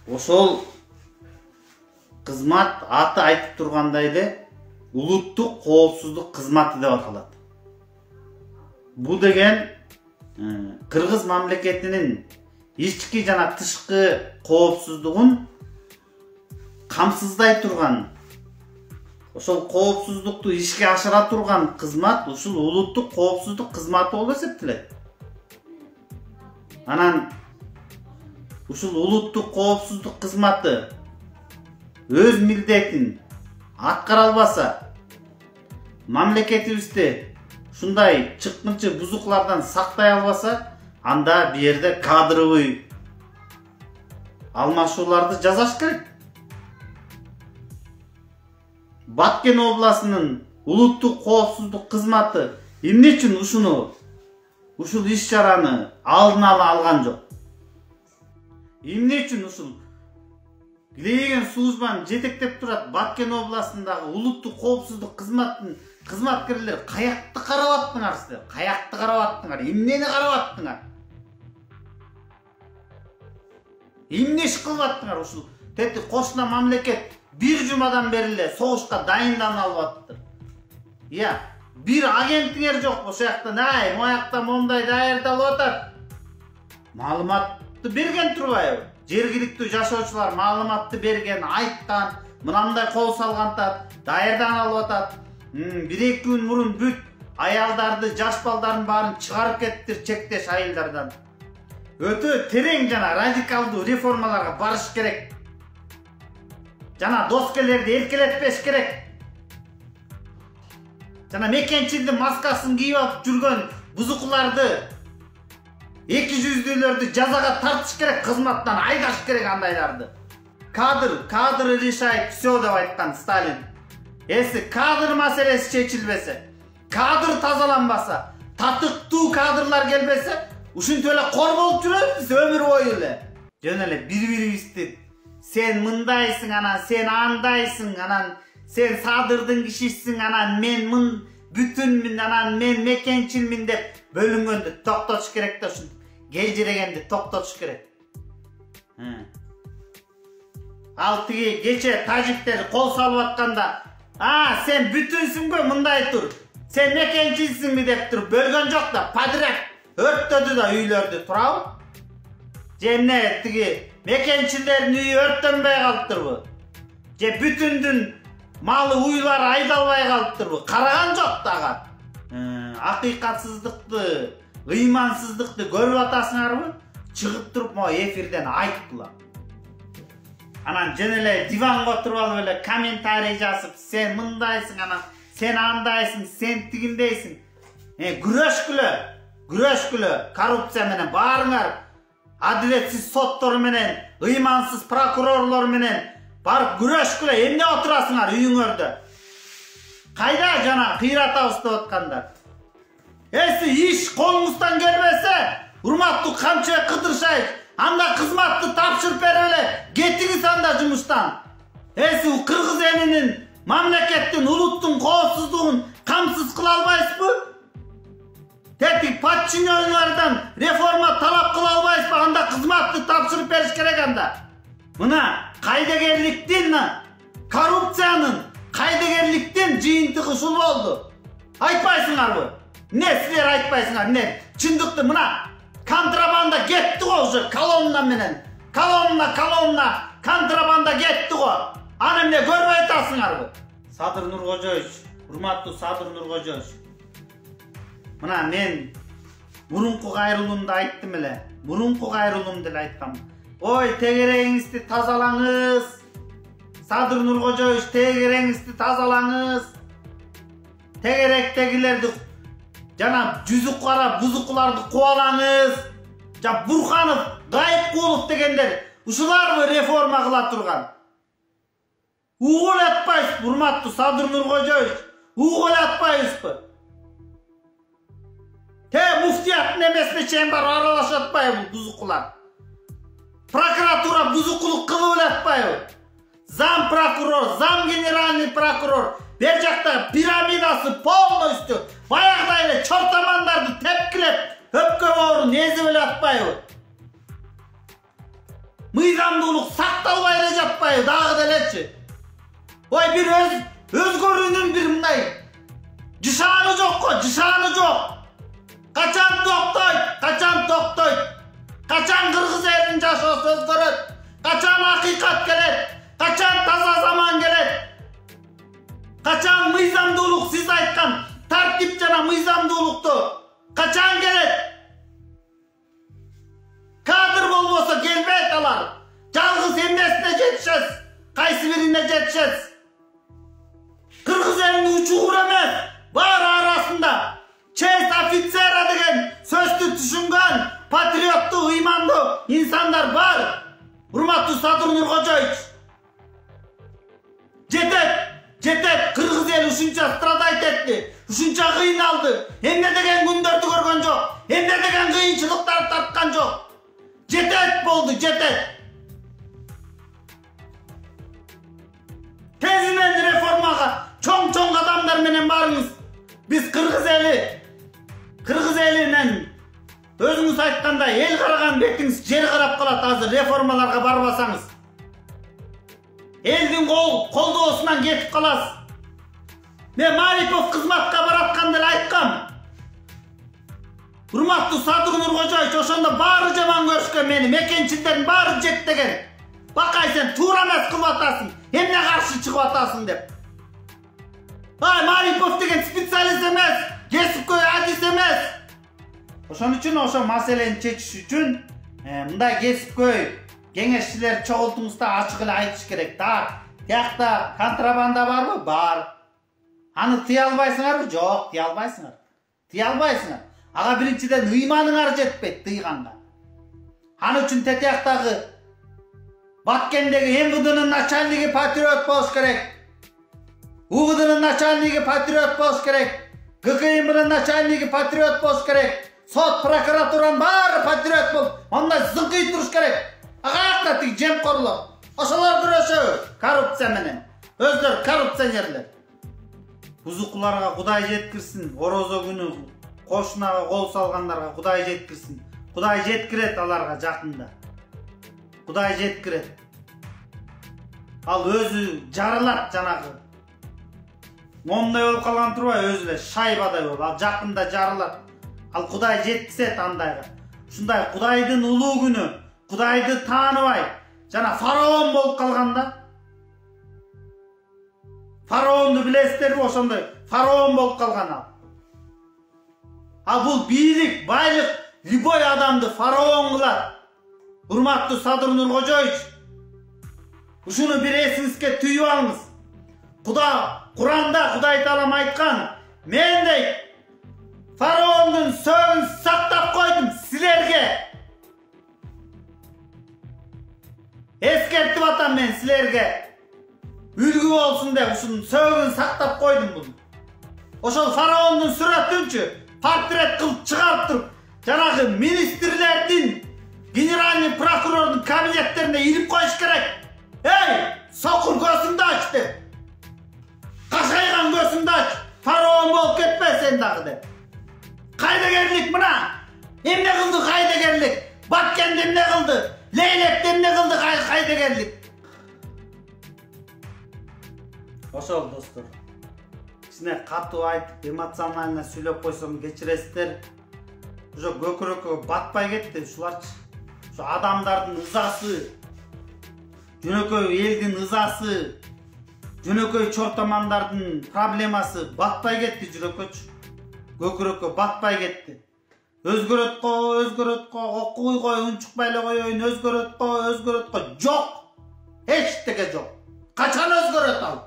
Ошол кызмат аты айтып тургандай эле улуттук коопсуздук кызматы деп аталат. Бул деген Кыргыз мамлекетинин ички жана тышкы коопсуздугун камсыздай турган, ошол коопсуздукту ишке ашыра турган кызмат ушул улуттук коопсуздук кызматы болуп эсептелет. Анан ушул улуттук коопсуздук кызматы өз милдетин аткара албаса, мамлекетибизди ушундай чыккынчы бузуклардан сактай албаса, анда бу жерде кадровый алмашууларды жасаш керек. Баткен областынын улуттук коопсуздук кызматы эмне үчүн ушул иш-чараны алдын ала алган жок? Эмне үчүн ушул килеген службаны жетектеп турат Баткен областындагы улуттук коопсуздук кызматтын кызматкерлер каякты карап аттыңар силер? Каякты карап аттыңар? Эмнени карап аттыңар? Эмне иш кылып аттыңар? Ушул тети кошуна мамлекет бир жумадан бери эле согушка дайындана алып аттыр. Бир агентиңер жок ошол жактан, могу жакта мондай даярдалып атат. Маалыматты берген турбайбы? Жергиликтүү жашоочулар маалыматты берген, айткан, мынандай кол салгантат, даярданып алып атат. 1-2 күн мурун бүт аялдарды, жаш балдардын баарын чыгарып кеттир чектеш айылдардан. Өтө терең жана радикалдуу реформаларга барыш керек. Жана доскелерди эркелетпеш керек. Жана мекенчилдин маскасын кийип алып жүргөн бузукуларды, эки жүздүүлөрдү жазага тартыш керек, кызматтан айдаш керек андайларды. Кадр решает все деп айткан Сталин. Кадр маселеси чечилбесе, кадр тазаланбаса, татыктуу кадрлар келбесе, ушинтип эле кор болуп жүрөбүз өмүр бою эле. Жөн эле бири-бирибизди сен мындайсың, анан сен андайсың, анан сен Садырдын кишисиң, анан мен бүтүнмүн, анан мен мекенчилмин деп бөлүнгөндү токтотуш керек да, ушинтип келжирегенди токтотуш керек. Ал тиги кече тажиктер кол салып атканда, сен бүтүнсүңбү, мындай тур, сен мекенчилсиңби деп туруп бөлгөн жок да, подряд өрттөдү да үйлөрдү, турабы? Же эмне тиги мекенчилердин үйү өрттөнбөй калыптырбы? Же бүтүндүн малы уйлары айдалбай калыптырбы? Караган жок дагы. Акыйкатсыздыкты, ыймансыздыкты көрүп атасыңарбы? Чыгып туруп могу эфирден айткыла. Анан жөн эле диванга отуруп алып эле комментарий жазып, сен мындайсың, анан сен андайсың, сен тигиндейсиң. Күрөшкүлө коррупция менен баарыңар, адилетсиз соттор менен, ыймансыз прокурорлор менен барып күрөшкүлө, эмне отурасыңар үйүңөрдө? Кайда жана кыйратабыз деп аткандар? Иш колуңуздан келбесе, урматтуу Камчыбек Кыдыршаев, анда кызматты тапшырып берип эле кетиңиз анда жумуштан. Кыргыз элинин, мамлекеттин, улуттун коопсуздугун камсыз кыла албайсызбы? Тетик подчинёныйлардан реформа талап кыла албайсызбы? Анда кызматты тапшырып бериш керек анда. Мына кайдыгерликтин, коррупциянын, кайдыгерликтин жыйынтыгы ушул болду. Айтпайсыңарбы? Не силер айтпайсыңар? Не? Чындыкты мына контрабанда кетти го уже колонна менен. Колонна контрабанда кетти го. Аны эмне көрбөй атасыңарбы? Садыр Нуркожоевич, урматтуу Садыр Нуркожоевич. Мына мен мурунку кайрылуумда айттым эле. Мурунку кайрылуумда эле айткам. Ой, тегереңизди тазалаңыз. Садыр Нуркожоевич, тегереңизди тазалаңыз. Тегеректегилерди жана жүзү кара бузукуларды кубалаңыз. Бурханов, Гайыпкулов дегендер ушуларбы реформа кыла турган? Угул атпайсыз, урматтуу Садыр Нуркожоевич, угул атпайсызбы? Муфтияттын эмесине чейин барып аралашып атпайбы бузукулар? Прокуратура бузукулук кылып эле атпайбы? Зам прокурор, зам генеральный прокурор, бер жакта пирамидасы полностью баягыдай эле чортомандарды тепкилеп, өпкө боорун эзип эле атпайбы? мыйзамдуулук сакталбай эле жатпайбы дагы делечи? Ой, бир өзгөрүүнүн бир мындай жышааны жокко, жышааны жок. Качан токтойт? Качан кыргыз элинин жашоосу өзгөрөт? Качан акыйкат келет? Качан таза заман келет? Качан мыйзамдуулук, сиз айткан тартип жана мыйзамдуулукту качан келет? Кадр болбосо келбейт алар. Жалгыз эмнесине жетишет? Кайсы бирине жетишет? Кыргыз элинин учугур эмес, бар арасында честь офицера деген сөздү түшүнгөн патриоттуу, ыймандуу инсандар бар. Урматтуу Садыр Нуркожоевич, жетет. Кыргыз эл ушунча страдайт этти, ушунча кыйналды. Эмне деген күндөрдү көргөн жок, эмне деген кыйынчылыктарды тарткан жок. Жетет болду, жетет. Тезинен реформага чоң кадамдар менен барыңыз. Биз кыргыз элинен өзүңүз айткандай эл караган бетиңиз жер карап калат азыр реформаларга барбасаңыз. Элдин колдоосунан кетип каласыз. Мен Марипов кызматка баратканда эле айткам. Урматтуу Садыр Нуркожоевич, ошондо баары жаман көрүшкөн мени, мекенчилердин баары жектеген. Бакай, сен туура эмес кылып атасың, эмне каршы чыгып атасың деп. Ай, Марипов деген специалист эмес, кесипкөй адис эмес. Ошон үчүн ошо маселени чечиш үчүн мындай кесипкөй кеңешчилер чогултуңузда ачык эле айтыш керек. Тиякта контрабанда барбы? Бар. Аны тыя албайсыңарбы? Жок, тыя албайсыңар. Ага биринчиден ыйманыңар жетпейт тыйганга. Аны үчүн тетияктагы Баткендеги МВДнын начальниги патриот болуш керек. УВДнын начальниги патриот болуш керек. ГКМнын начальниги патриот болуш керек. Сот, прокуратуранын баары патриот болуп, ондай зыңкый туруш керек. Агакта тиги жемкорлор. Ошолор күрөшөбү коррупция менен. Өздөрү коррупционерлер. Бузукуларга Кудай жеткирсин. Орозо күнү кошунага кол салгандарга Кудай жеткирсин. Кудай жеткирет аларга жакында. Кудай жеткирет. Ал өзү жарылат жанагы. Момундай болуп калган турбай, өзү эле шайбадай болуп, ал жакында жарылат. Ал Кудай жеткизет андайга. Ушундай Кудайдын улуу күнү, Кудайды тааныбай, жана фараон болуп калганда. Фараонду билесиздерби? Ошондой фараон болуп калган ал. А бул бийлик, байлык любой адамды фараон кылат. Урматтуу Садыр Нуркожоевич, ушуну бир эсиңизге түйүп алыңыз. Куранда Кудай Таалам айткан, мен дейт фараондун сөөгүн сактап койдум силерге. Эскертип атам мен силерге. Үлгү болсун деп ушунун сөөгүн сактап койдум бул. Ошол фараондун сүрөтүнчү портрет кылып чыгарып туруп, жанагы министрлердин, генеральный прокурордун кабинеттерине илип коюш керек. Эй, сокур көзүңдү ач деп. Кашайган көзүңдү ач. Фараон болуп кетпе сен дагы деп. Кайдагерлик мына. Эмне кылды кайдагерлик? Баткенде эмне кылды? Лейлепте эмне кылды кайдагерлик? Ошол достор. Кичине катуу айтып, эмоционально сүйлөп койсом кечиресиздер. Ошо көкүрөккө батпай кетти ушуларчы. Ошо адамдардын ызасы, жөнөкөй элдин ызасы, жөнөкөй чортомандардын проблемасы батпай кетти жүрөккөчү. Көкүрөккө батпай кетти. Өзгөрөт го, окуй кой, унчукпай эле коеюн, өзгөрөт го, жок. Эчтеке жок. Качан өзгөрөт ал?